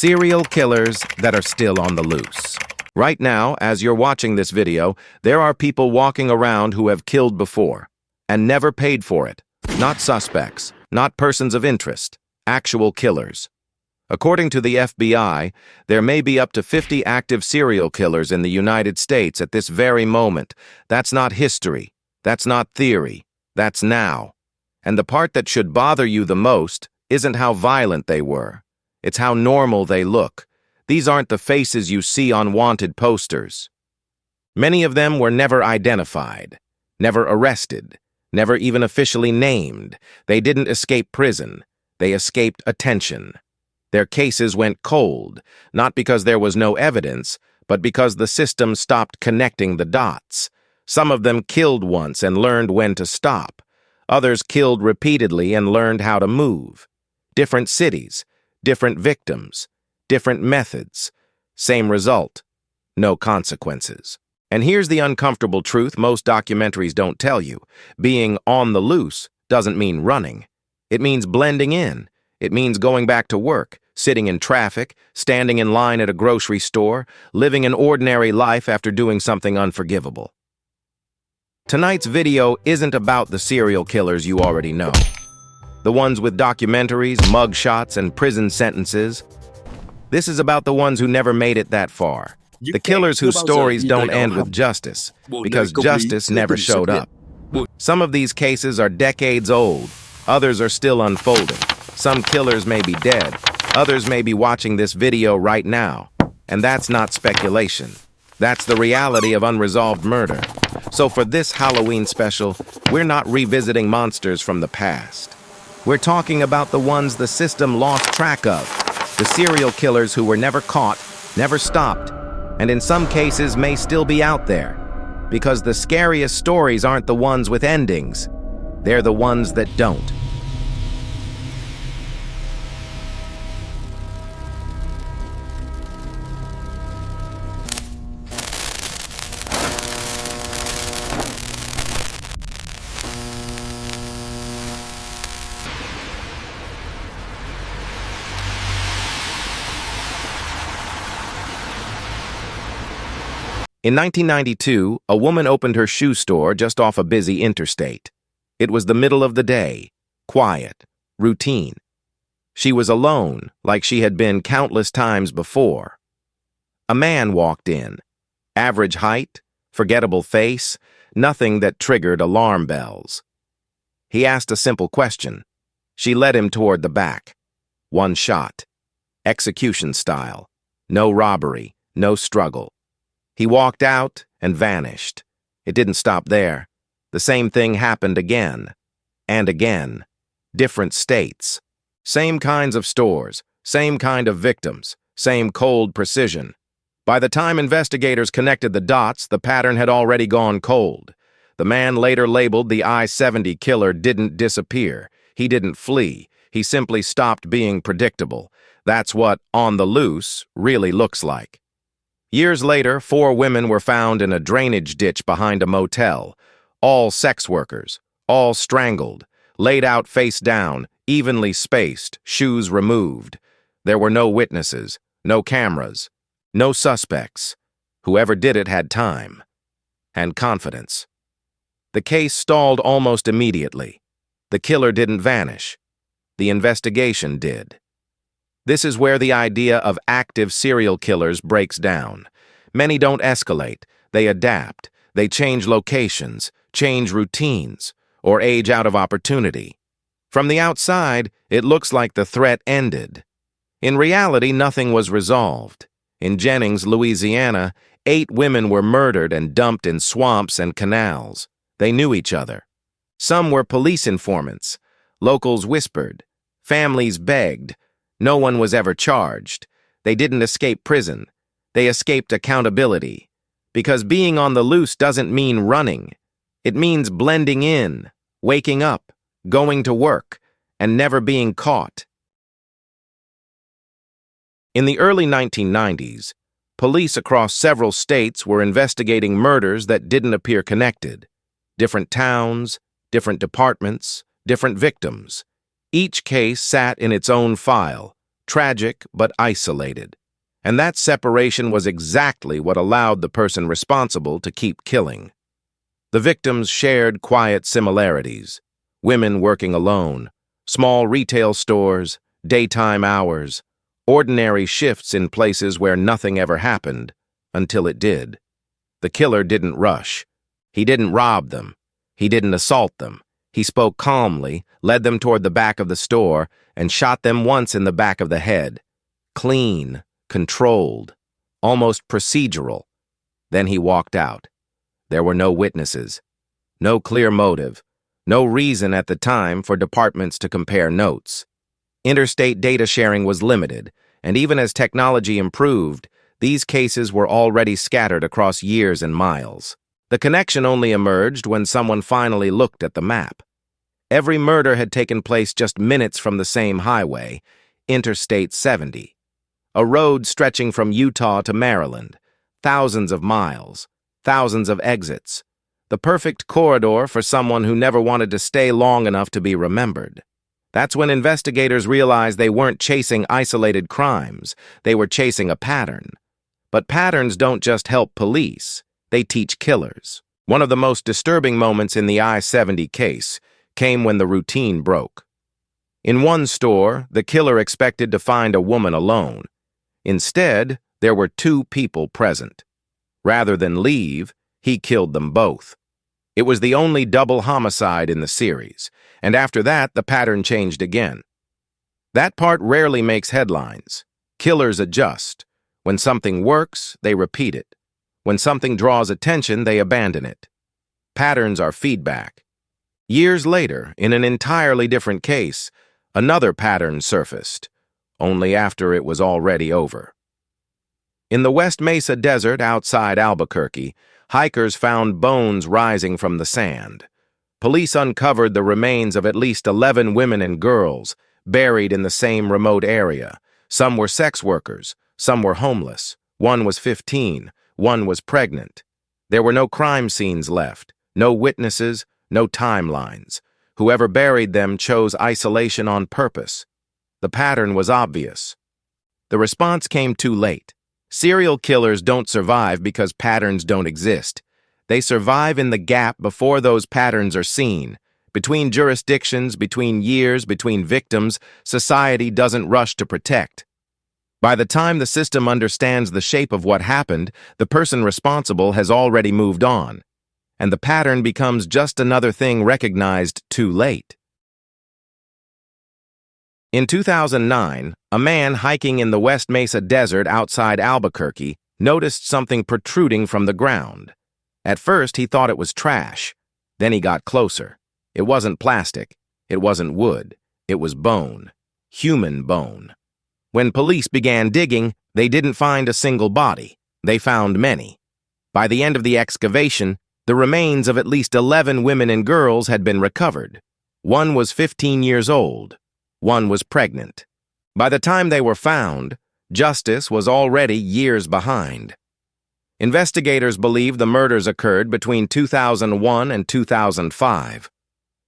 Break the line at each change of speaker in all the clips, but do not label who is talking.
Serial killers that are still on the loose. Right now, as you're watching this video, there are people walking around who have killed before and never paid for it. Not suspects, not persons of interest, actual killers. According to the FBI, there may be up to 50 active serial killers in the United States at this very moment. That's not history. That's not theory. That's now. And the part that should bother you the most isn't how violent they were. It's how normal they look. These aren't the faces you see on wanted posters. Many of them were never identified, never arrested, never even officially named. They didn't escape prison. They escaped attention. Their cases went cold, not because there was no evidence, but because the system stopped connecting the dots. Some of them killed once and learned when to stop. Others killed repeatedly and learned how to move. Different cities, different victims, different methods. Same result, no consequences. And here's the uncomfortable truth most documentaries don't tell you. Being on the loose doesn't mean running. It means blending in. It means going back to work, sitting in traffic, standing in line at a grocery store, living an ordinary life after doing something unforgivable. Tonight's video isn't about the serial killers you already know. The ones with documentaries, mugshots, and prison sentences. This is about the ones who never made it that far. The killers whose stories don't end with justice, because justice never showed up. Some of these cases are decades old. Others are still unfolding. Some killers may be dead. Others may be watching this video right now. And that's not speculation. That's the reality of unresolved murder. So for this Halloween special, we're not revisiting monsters from the past. We're talking about the ones the system lost track of. The serial killers who were never caught, never stopped, and in some cases may still be out there. Because the scariest stories aren't the ones with endings. They're the ones that don't. In 1992, a woman opened her shoe store just off a busy interstate. It was the middle of the day, quiet, routine. She was alone, like she had been countless times before. A man walked in. Average height, forgettable face, nothing that triggered alarm bells. He asked a simple question. She led him toward the back. One shot. Execution style. No robbery, no struggle. He walked out and vanished. It didn't stop there. The same thing happened again and again. Different states. Same kinds of stores, same kind of victims, same cold precision. By the time investigators connected the dots, the pattern had already gone cold. The man later labeled the I-70 killer didn't disappear. He didn't flee. He simply stopped being predictable. That's what on the loose really looks like. Years later, 4 women were found in a drainage ditch behind a motel. All sex workers, all strangled, laid out face down, evenly spaced, shoes removed. There were no witnesses, no cameras, no suspects. Whoever did it had time and confidence. The case stalled almost immediately. The killer didn't vanish. The investigation did. This is where the idea of active serial killers breaks down. Many don't escalate. They adapt. They change locations, change routines, or age out of opportunity. From the outside, it looks like the threat ended. In reality, nothing was resolved. In Jennings, Louisiana, 8 women were murdered and dumped in swamps and canals. They knew each other. Some were police informants. Locals whispered. Families begged. No one was ever charged. They didn't escape prison. They escaped accountability. Because being on the loose doesn't mean running. It means blending in, waking up, going to work, and never being caught. In the early 1990s, police across several states were investigating murders that didn't appear connected. Different towns, different departments, different victims. Each case sat in its own file, tragic but isolated. And that separation was exactly what allowed the person responsible to keep killing. The victims shared quiet similarities: women working alone, small retail stores, daytime hours, ordinary shifts in places where nothing ever happened, until it did. The killer didn't rush. He didn't rob them. He didn't assault them. He spoke calmly, led them toward the back of the store, and shot them once in the back of the head. Clean, controlled, almost procedural. Then he walked out. There were no witnesses, no clear motive, no reason at the time for departments to compare notes. Interstate data sharing was limited, and even as technology improved, these cases were already scattered across years and miles. The connection only emerged when someone finally looked at the map. Every murder had taken place just minutes from the same highway, Interstate 70, a road stretching from Utah to Maryland, thousands of miles, thousands of exits, the perfect corridor for someone who never wanted to stay long enough to be remembered. That's when investigators realized they weren't chasing isolated crimes, they were chasing a pattern. But patterns don't just help police, they teach killers. One of the most disturbing moments in the I-70 case came when the routine broke. In one store, the killer expected to find a woman alone. Instead, there were two people present. Rather than leave, he killed them both. It was the only double homicide in the series, and after that, the pattern changed again. That part rarely makes headlines. Killers adjust. When something works, they repeat it. When something draws attention, they abandon it. Patterns are feedback. Years later, in an entirely different case, another pattern surfaced, only after it was already over. In the West Mesa Desert outside Albuquerque, hikers found bones rising from the sand. Police uncovered the remains of at least 11 women and girls buried in the same remote area. Some were sex workers, some were homeless. One was 15, one was pregnant. There were no crime scenes left, no witnesses, no timelines. Whoever buried them chose isolation on purpose. The pattern was obvious. The response came too late. Serial killers don't survive because patterns don't exist. They survive in the gap before those patterns are seen. Between jurisdictions, between years, between victims, society doesn't rush to protect. By the time the system understands the shape of what happened, the person responsible has already moved on, and the pattern becomes just another thing recognized too late. In 2009, a man hiking in the West Mesa Desert outside Albuquerque noticed something protruding from the ground. At first, he thought it was trash. Then he got closer. It wasn't plastic. It wasn't wood. It was bone. Human bone. When police began digging, they didn't find a single body. They found many. By the end of the excavation, the remains of at least 11 women and girls had been recovered. One was 15 years old. One was pregnant. By the time they were found, justice was already years behind. Investigators believe the murders occurred between 2001 and 2005.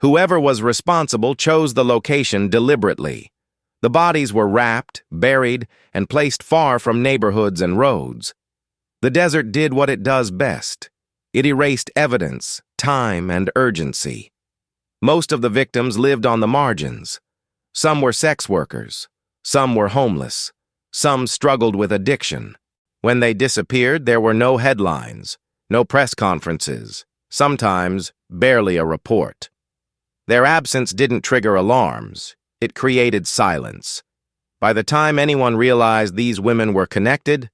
Whoever was responsible chose the location deliberately. The bodies were wrapped, buried, and placed far from neighborhoods and roads. The desert did what it does best. It erased evidence, time, and urgency. Most of the victims lived on the margins. Some were sex workers. Some were homeless. Some struggled with addiction. When they disappeared, there were no headlines, no press conferences, sometimes barely a report. Their absence didn't trigger alarms. It created silence. By the time anyone realized these women were connected,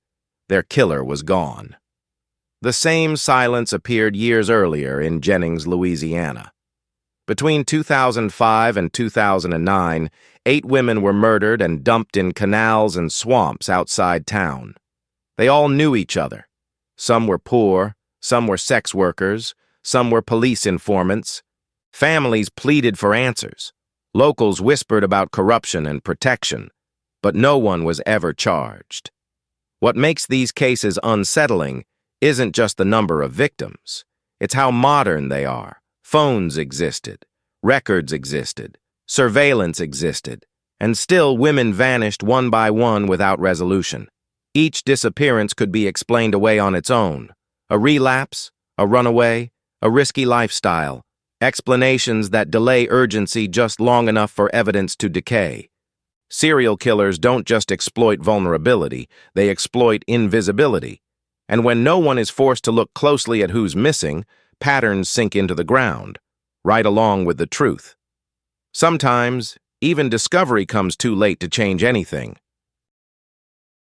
their killer was gone. The same silence appeared years earlier in Jennings, Louisiana. Between 2005 and 2009, 8 women were murdered and dumped in canals and swamps outside town. They all knew each other. Some were poor, some were sex workers, some were police informants. Families pleaded for answers. Locals whispered about corruption and protection, but no one was ever charged. What makes these cases unsettling isn't just the number of victims. It's how modern they are. Phones existed, records existed, surveillance existed, And still, women vanished one by one without resolution. Each disappearance could be explained away on its own. A relapse, a runaway, a risky lifestyle. Explanations that delay urgency just long enough for evidence to decay. Serial killers don't just exploit vulnerability, they exploit invisibility. And when no one is forced to look closely at who's missing, patterns sink into the ground, right along with the truth. Sometimes, even discovery comes too late to change anything.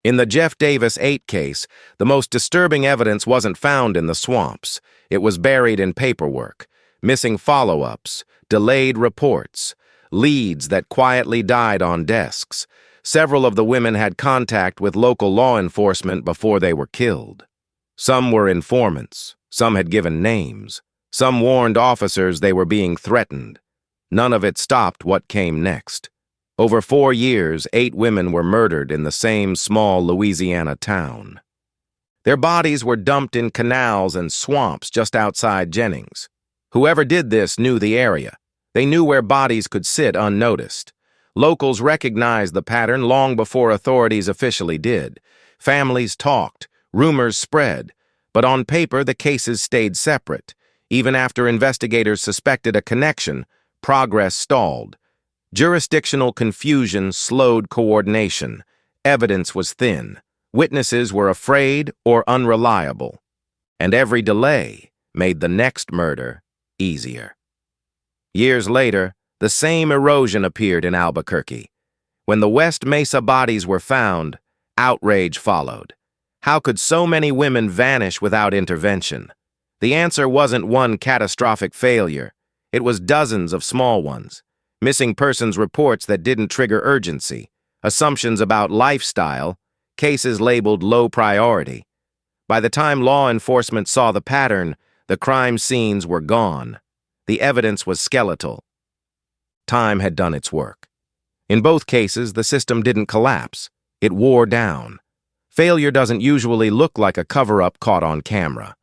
In the Jeff Davis 8 case, the most disturbing evidence wasn't found in the swamps. It was buried in paperwork, missing follow-ups, delayed reports, leads that quietly died on desks. Several of the women had contact with local law enforcement before they were killed. Some were informants, some had given names, some warned officers they were being threatened. None of it stopped what came next. Over 4 years, 8 women were murdered in the same small Louisiana town. Their bodies were dumped in canals and swamps just outside Jennings. Whoever did this knew the area. They knew where bodies could sit unnoticed. Locals recognized the pattern long before authorities officially did. Families talked, rumors spread, but on paper the cases stayed separate. Even after investigators suspected a connection, progress stalled. Jurisdictional confusion slowed coordination. Evidence was thin. Witnesses were afraid or unreliable. And every delay made the next murder easier. Years later, the same erosion appeared in Albuquerque. When the West Mesa bodies were found, outrage followed. How could so many women vanish without intervention? The answer wasn't one catastrophic failure. It was dozens of small ones. Missing persons reports that didn't trigger urgency, assumptions about lifestyle, cases labeled low priority. By the time law enforcement saw the pattern, the crime scenes were gone. The evidence was skeletal. Time had done its work. In both cases, the system didn't collapse. It wore down. Failure doesn't usually look like a cover-up caught on camera.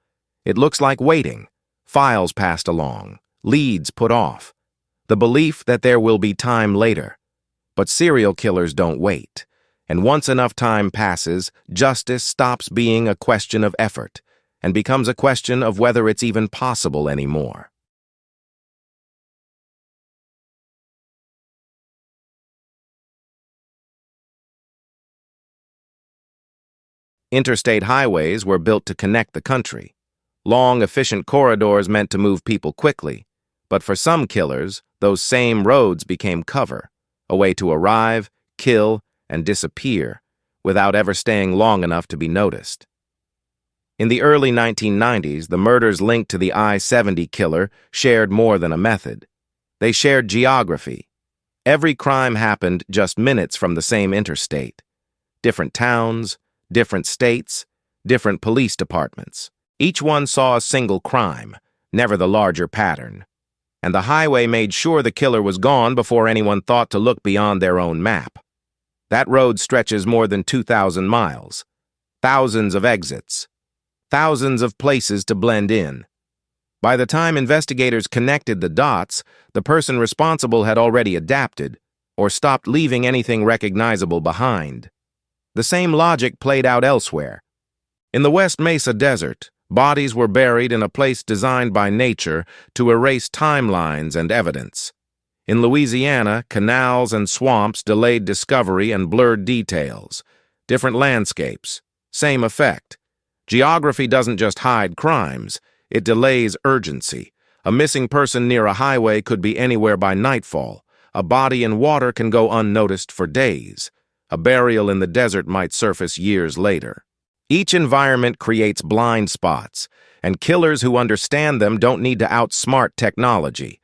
It looks like waiting, files passed along, leads put off, the belief that there will be time later. But serial killers don't wait. And once enough time passes, justice stops being a question of effort and becomes a question of whether it's even possible anymore. Interstate highways were built to connect the country. Long, efficient corridors meant to move people quickly. But for some killers, those same roads became cover, a way to arrive, kill, and disappear without ever staying long enough to be noticed. In the early 1990s, the murders linked to the I-70 killer shared more than a method. They shared geography. Every crime happened just minutes from the same interstate. Different towns, different states, different police departments. Each one saw a single crime, never the larger pattern. And the highway made sure the killer was gone before anyone thought to look beyond their own map. That road stretches more than 2,000 miles. Thousands of exits. Thousands of places to blend in. By the time investigators connected the dots, the person responsible had already adapted or stopped leaving anything recognizable behind. The same logic played out elsewhere. In the West Mesa desert, bodies were buried in a place designed by nature to erase timelines and evidence. In Louisiana, canals and swamps delayed discovery and blurred details. Different landscapes, same effect. Geography doesn't just hide crimes, it delays urgency. A missing person near a highway could be anywhere by nightfall. A body in water can go unnoticed for days. A burial in the desert might surface years later. Each environment creates blind spots, and killers who understand them don't need to outsmart technology.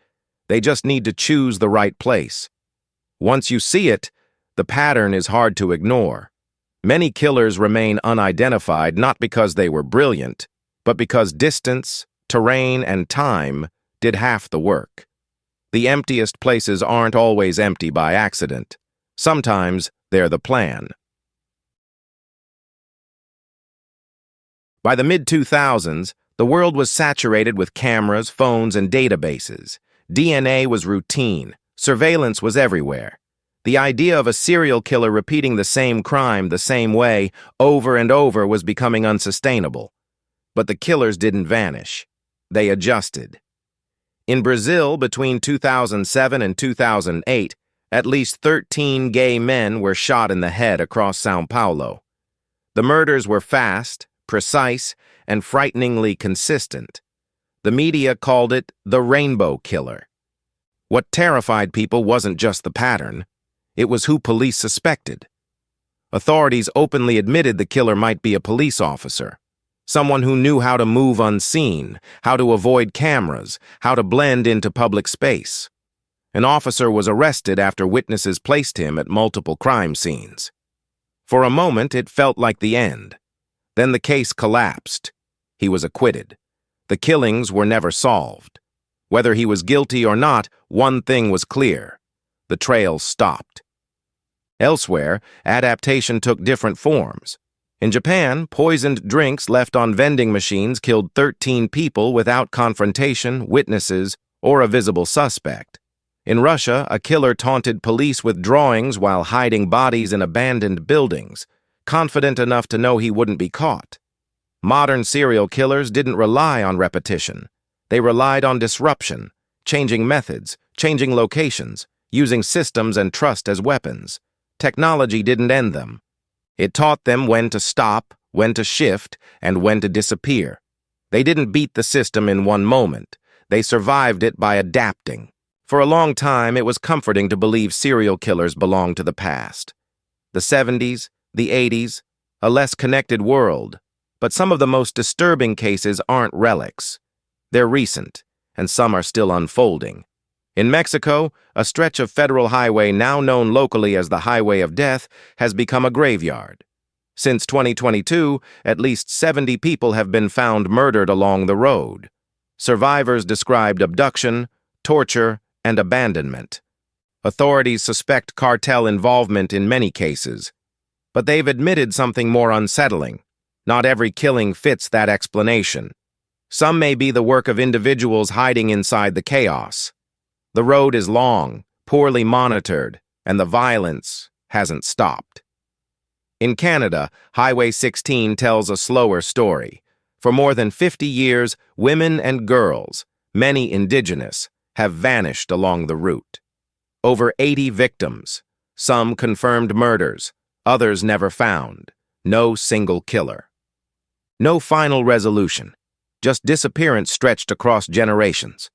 They just need to choose the right place. Once you see it, the pattern is hard to ignore. Many killers remain unidentified not because they were brilliant, but because distance, terrain, and time did half the work. The emptiest places aren't always empty by accident. Sometimes they're the plan. By the mid-2000s, the world was saturated with cameras, phones, and databases. DNA was routine. Surveillance was everywhere. The idea of a serial killer repeating the same crime the same way over and over was becoming unsustainable. But the killers didn't vanish. They adjusted. In Brazil, between 2007 and 2008, at least 13 gay men were shot in the head across São Paulo. The murders were fast, precise, and frighteningly consistent. The media called it the Rainbow Killer. What terrified people wasn't just the pattern. It was who police suspected. Authorities openly admitted the killer might be a police officer, someone who knew how to move unseen, how to avoid cameras, how to blend into public space. An officer was arrested after witnesses placed him at multiple crime scenes. For a moment, it felt like the end. Then the case collapsed. He was acquitted. The killings were never solved. Whether he was guilty or not, one thing was clear. The trail stopped. Elsewhere, adaptation took different forms. In Japan, poisoned drinks left on vending machines killed 13 people without confrontation, witnesses, or a visible suspect. In Russia, a killer taunted police with drawings while hiding bodies in abandoned buildings, confident enough to know he wouldn't be caught. Modern serial killers didn't rely on repetition. They relied on disruption, changing methods, changing locations, using systems and trust as weapons. Technology didn't end them. It taught them when to stop, when to shift, and when to disappear. They didn't beat the system in one moment. They survived it by adapting. For a long time, it was comforting to believe serial killers belonged to the past. The 70s, the 80s, a less connected world. But some of the most disturbing cases aren't relics. They're recent, and some are still unfolding. In Mexico, a stretch of federal highway now known locally as the Highway of Death has become a graveyard. Since 2022, at least 70 people have been found murdered along the road. Survivors described abduction, torture, and abandonment. Authorities suspect cartel involvement in many cases, but they've admitted something more unsettling. Not every killing fits that explanation. Some may be the work of individuals hiding inside the chaos. The road is long, poorly monitored, and the violence hasn't stopped. In Canada, Highway 16 tells a slower story. For more than 50 years, women and girls, many indigenous, have vanished along the route. Over 80 victims, some confirmed murders, others never found. No single killer. No final resolution, just disappearance stretched across generations.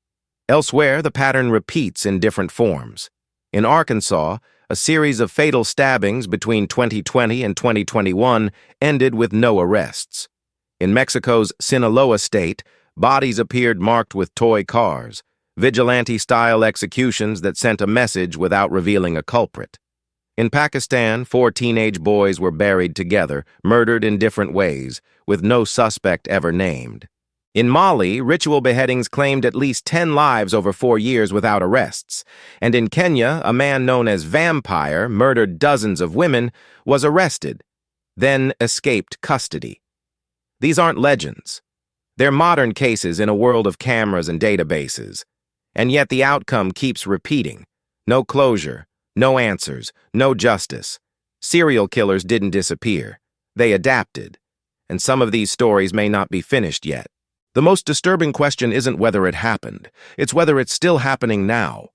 Elsewhere, the pattern repeats in different forms. In Arkansas, a series of fatal stabbings between 2020 and 2021 ended with no arrests. In Mexico's Sinaloa state, bodies appeared marked with toy cars, vigilante-style executions that sent a message without revealing a culprit. In Pakistan, 4 teenage boys were buried together, murdered in different ways, with no suspect ever named. In Mali, ritual beheadings claimed at least 10 lives over 4 years without arrests. And in Kenya, a man known as Vampire murdered dozens of women, was arrested, then escaped custody. These aren't legends. They're modern cases in a world of cameras and databases. And yet the outcome keeps repeating. No closure, no answers, no justice. Serial killers didn't disappear. They adapted. And some of these stories may not be finished yet. The most disturbing question isn't whether it happened. It's whether it's still happening now.